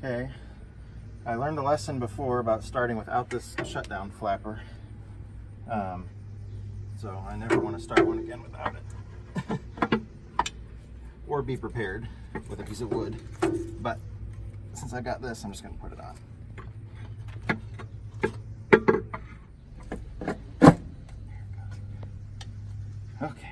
Okay, I learned a lesson before about starting without this shutdown flapper. So I never want to start one again without it. Or be prepared with a piece of wood. But since I got this, I'm just going to put it on. Okay.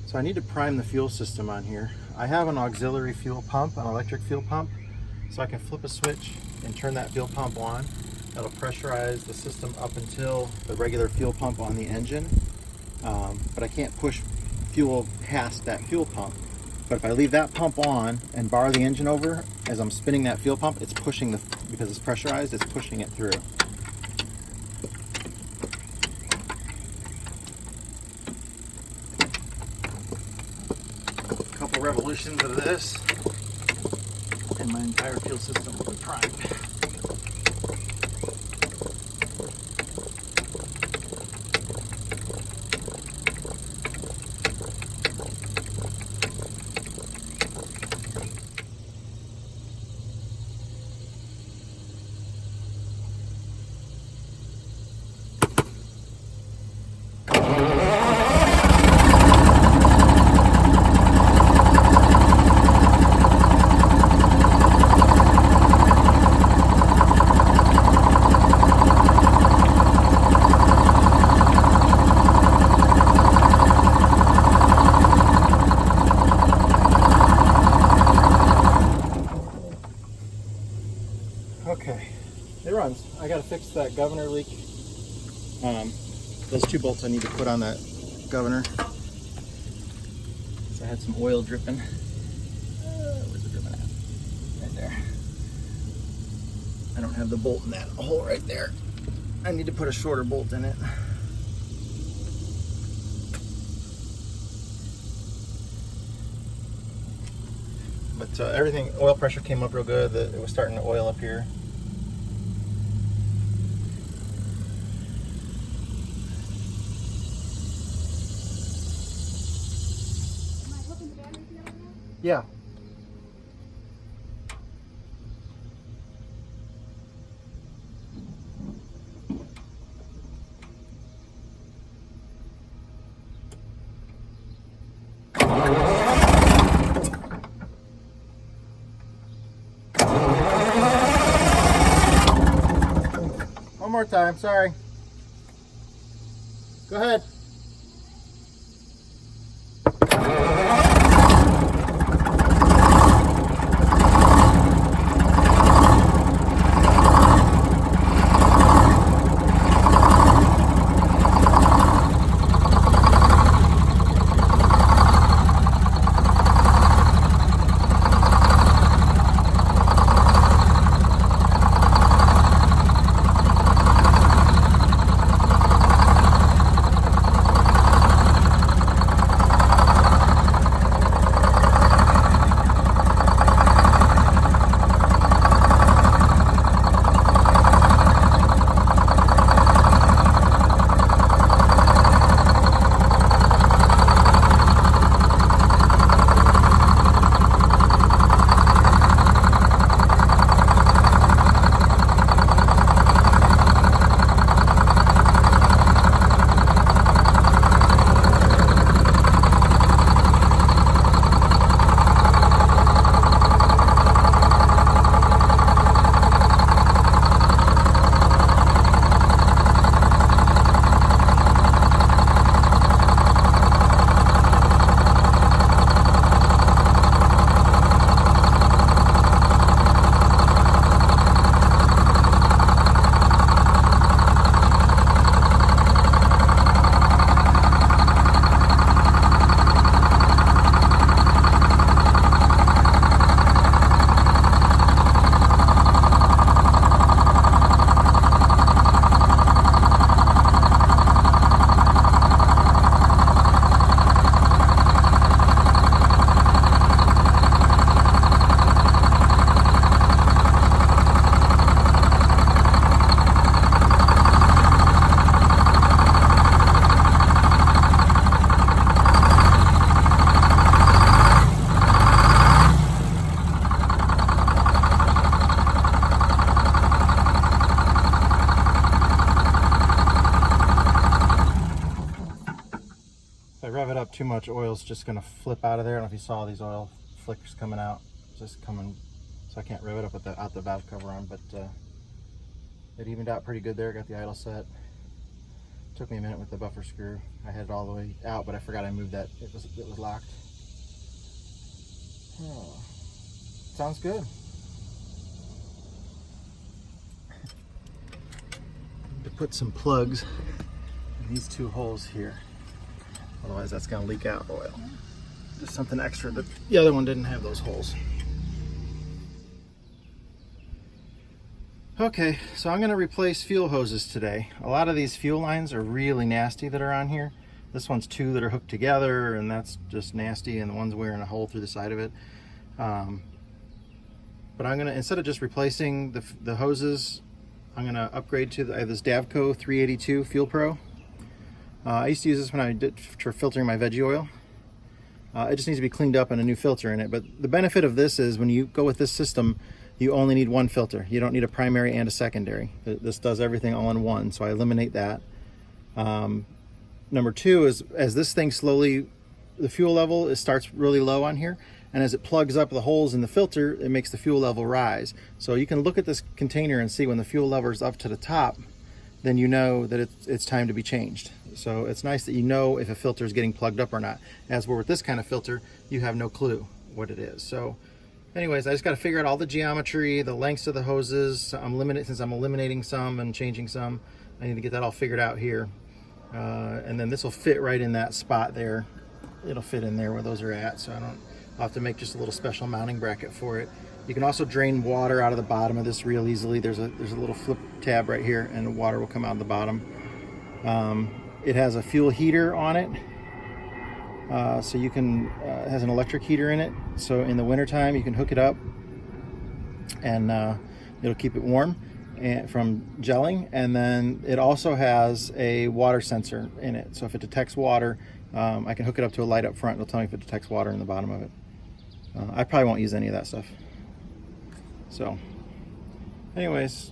So I need to prime the fuel system on here. I have an auxiliary fuel pump, an electric fuel pump, so I can flip a switch and turn that fuel pump on. That'll pressurize the system up until the regular fuel pump on the engine. But I can't push fuel past that fuel pump. But if I leave that pump on and bar the engine over, as I'm spinning that fuel pump, it's pushing because it's pressurized, it's pushing it through. A couple revolutions of this, and my entire fuel system will be primed. Okay, it runs. I gotta fix that governor leak. Those 2 bolts I need to put on that governor. So I had some oil dripping. Where's it dripping at? Right there. I don't have the bolt in that hole right there. I need to put a shorter bolt in it. But everything, oil pressure came up real good. It was starting to oil up here. Am I hooking the battery together now? Yeah. One more time, sorry. Go ahead. much oil is just gonna flip out of there. I don't know if you saw these oil flickers coming out, just coming, so I can't rev it up without the valve cover on, but it evened out pretty good there. Got the idle set. Took me a minute with the buffer screw. I had it all the way out, but I forgot I moved that. It was locked. Oh, sounds good. To put some plugs in these two holes here, otherwise that's going to leak out oil. Just something extra that the other one didn't have those holes. Okay, so I'm going to replace fuel hoses today. A lot of these fuel lines are really nasty that are on here. This one's two that are hooked together, and that's just nasty, and the one's wearing a hole through the side of it. But I'm going to, instead of just replacing the hoses, I'm going to upgrade to I have this Davco 382 Fuel Pro. I used to use this when I did for filtering my veggie oil. It just needs to be cleaned up and a new filter in it. But the benefit of this is when you go with this system, you only need one filter. You don't need a primary and a secondary. This does everything all in one, so I eliminate that. Number two is, as this thing slowly, the fuel level, it starts really low on here, and as it plugs up the holes in the filter, it makes the fuel level rise. So you can look at this container and see when the fuel level is up to the top, then you know that it's time to be changed. So it's nice that you know if a filter is getting plugged up or not. As we're with this kind of filter, you have no clue what it is. So anyways, I just got to figure out all the geometry, the lengths of the hoses. Since I'm eliminating some and changing some, I need to get that all figured out here. And then this will fit right in that spot there. It'll fit in there where those are at, so I'll have to make just a little special mounting bracket for it. You can also drain water out of the bottom of this real easily. There's a little flip tab right here, and the water will come out of the bottom. It has a fuel heater on it, so you can it has an electric heater in it. So in the wintertime, you can hook it up, and it'll keep it warm from gelling. And then it also has a water sensor in it, so if it detects water, I can hook it up to a light up front. It'll tell me if it detects water in the bottom of it. I probably won't use any of that stuff. So anyways,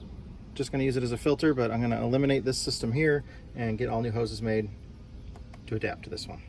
just going to use it as a filter, but I'm going to eliminate this system here and get all new hoses made to adapt to this one.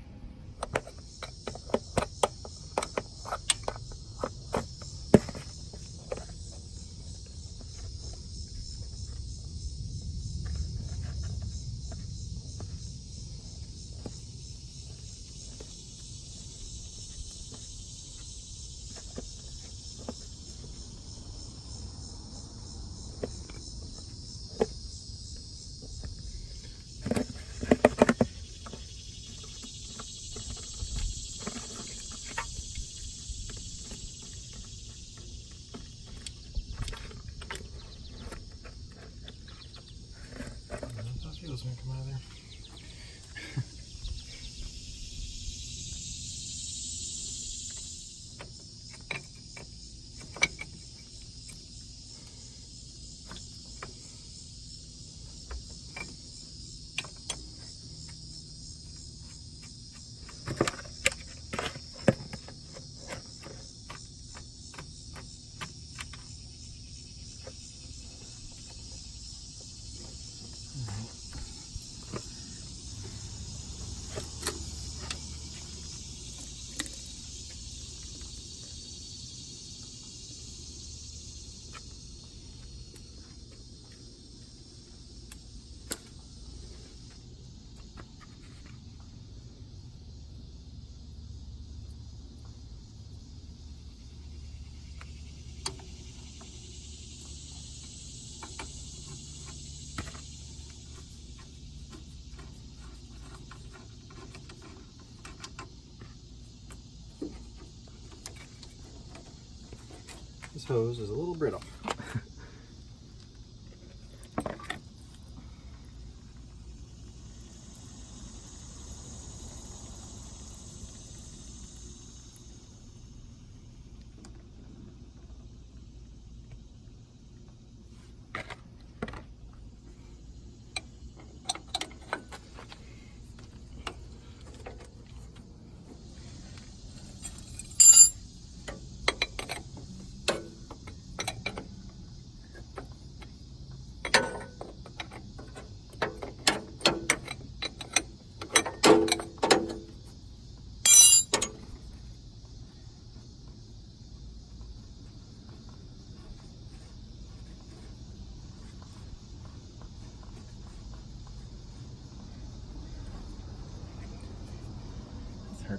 Fuel's gonna come out of there. This hose is a little brittle.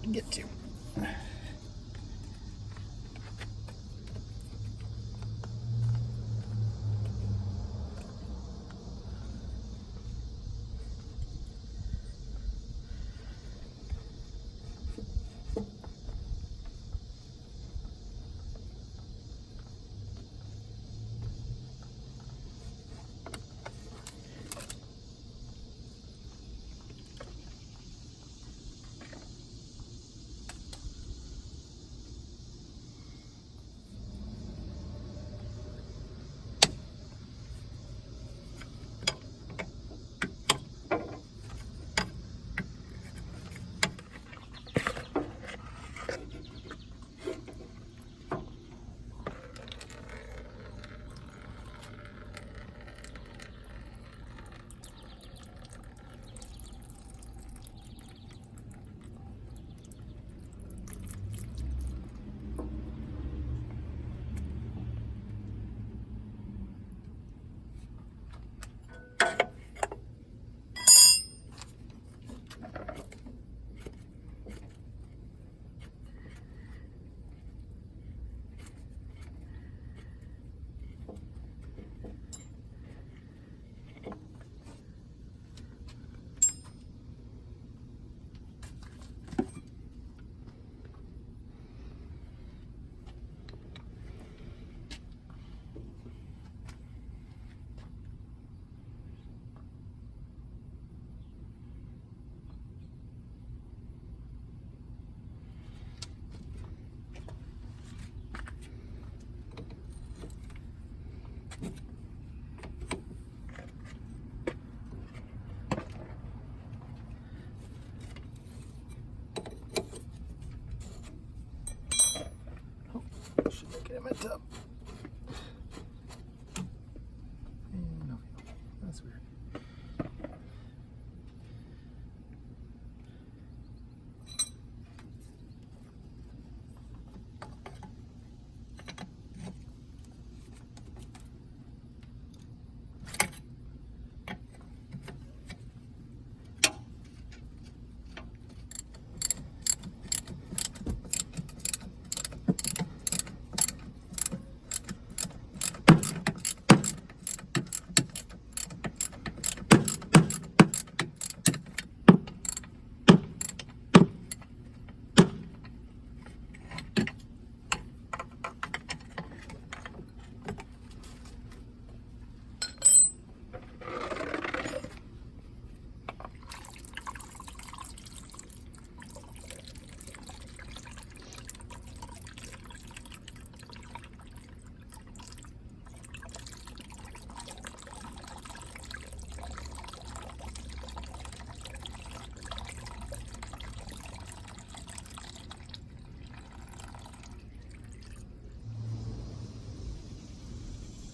hard to get to. Should make it in my tub. No, that's weird.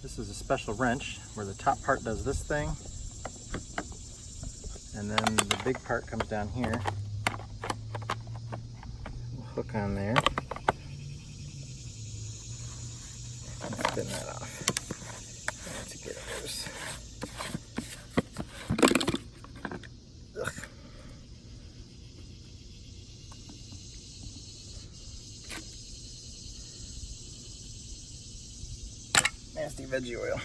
This is a special wrench where the top part does this thing, and then the big part comes down here. We'll hook on there. And spin that off. Let's get it loose. Ugh. Nasty veggie oil.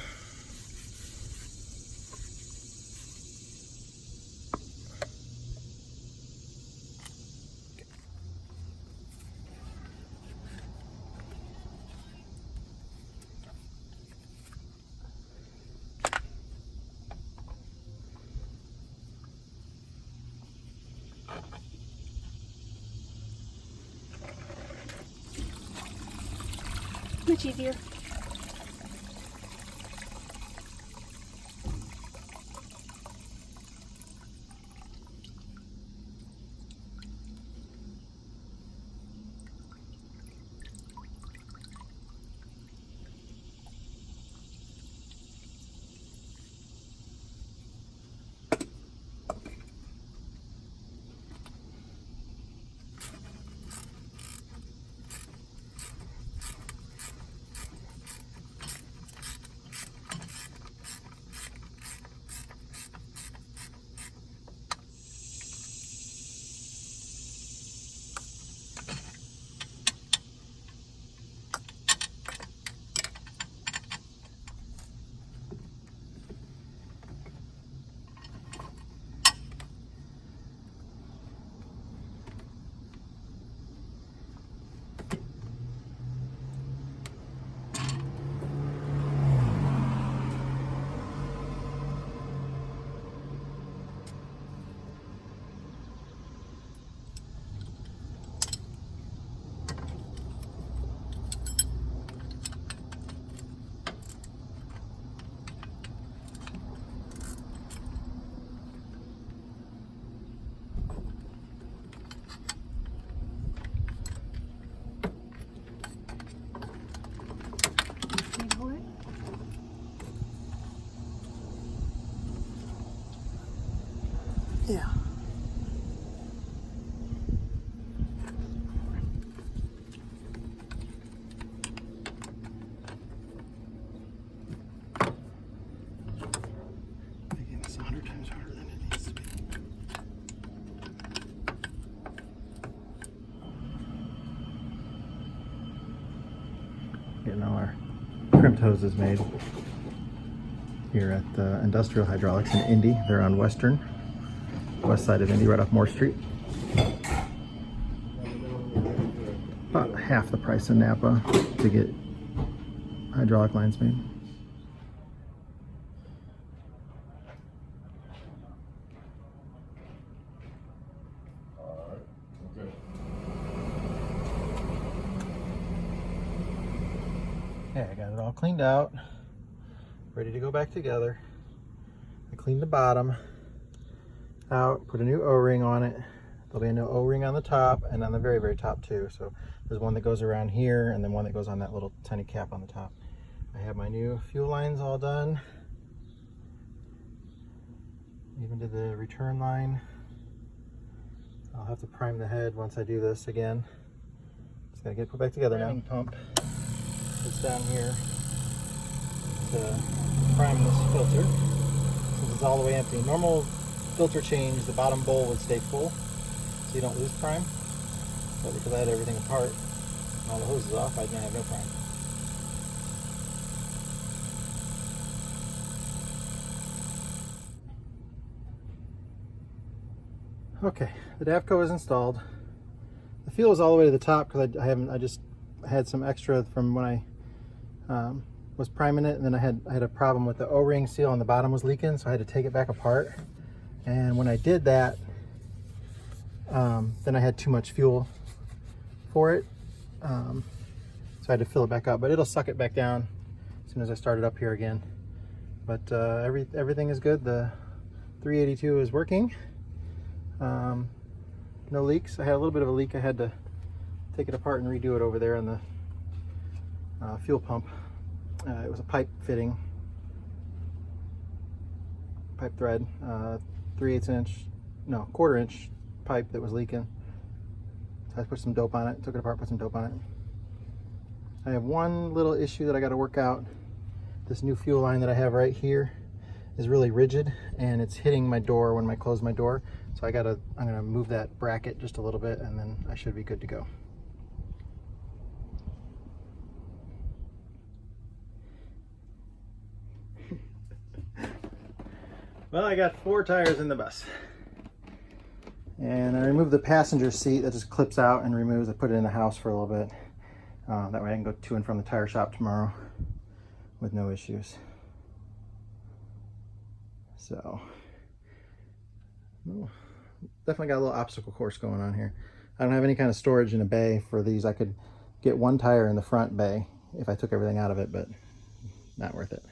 Much easier. Getting all our crimped hoses made here at the Industrial Hydraulics in Indy. They're on west side of Indy, right off Moore Street. About half the price of Napa to get hydraulic lines made. Okay, I got it all cleaned out, ready to go back together. I cleaned the bottom out, put a new O-ring on it. There'll be a new O-ring on the top and on the very, very top too. So there's one that goes around here and then one that goes on that little tiny cap on the top. I have my new fuel lines all done. Even did the return line. I'll have to prime the head once I do this again. Just gotta get it put back together now. Pump is down here to prime this filter since it's all the way empty. Normal filter change, the bottom bowl would stay full so you don't lose prime. But because I had everything apart and all the hoses off, I didn't have no prime. Okay, the davco is installed. The fuel is all the way to the top because I just had some extra from when I was priming it, and then I had a problem with the O-ring seal on the bottom was leaking, so I had to take it back apart. And when I did that, then I had too much fuel for it, so I had to fill it back up. But it'll suck it back down as soon as I start it up here again. But everything is good. The 382 is working. No leaks. I had a little bit of a leak. I had to take it apart and redo it over there on the fuel pump. It was a pipe fitting, pipe thread, 3/8 inch, no, 1/4 inch pipe that was leaking. So I put some dope on it, took it apart, put some dope on it. I have one little issue that I got to work out. This new fuel line that I have right here is really rigid and it's hitting my door when I close my door. So I'm gonna move that bracket just a little bit and then I should be good to go. Well, I got 4 tires in the bus. And I removed the passenger seat that just clips out and removes. I put it in the house for a little bit. That way I can go to and from the tire shop tomorrow with no issues. So, definitely got a little obstacle course going on here. I don't have any kind of storage in a bay for these. I could get 1 tire in the front bay if I took everything out of it, but not worth it.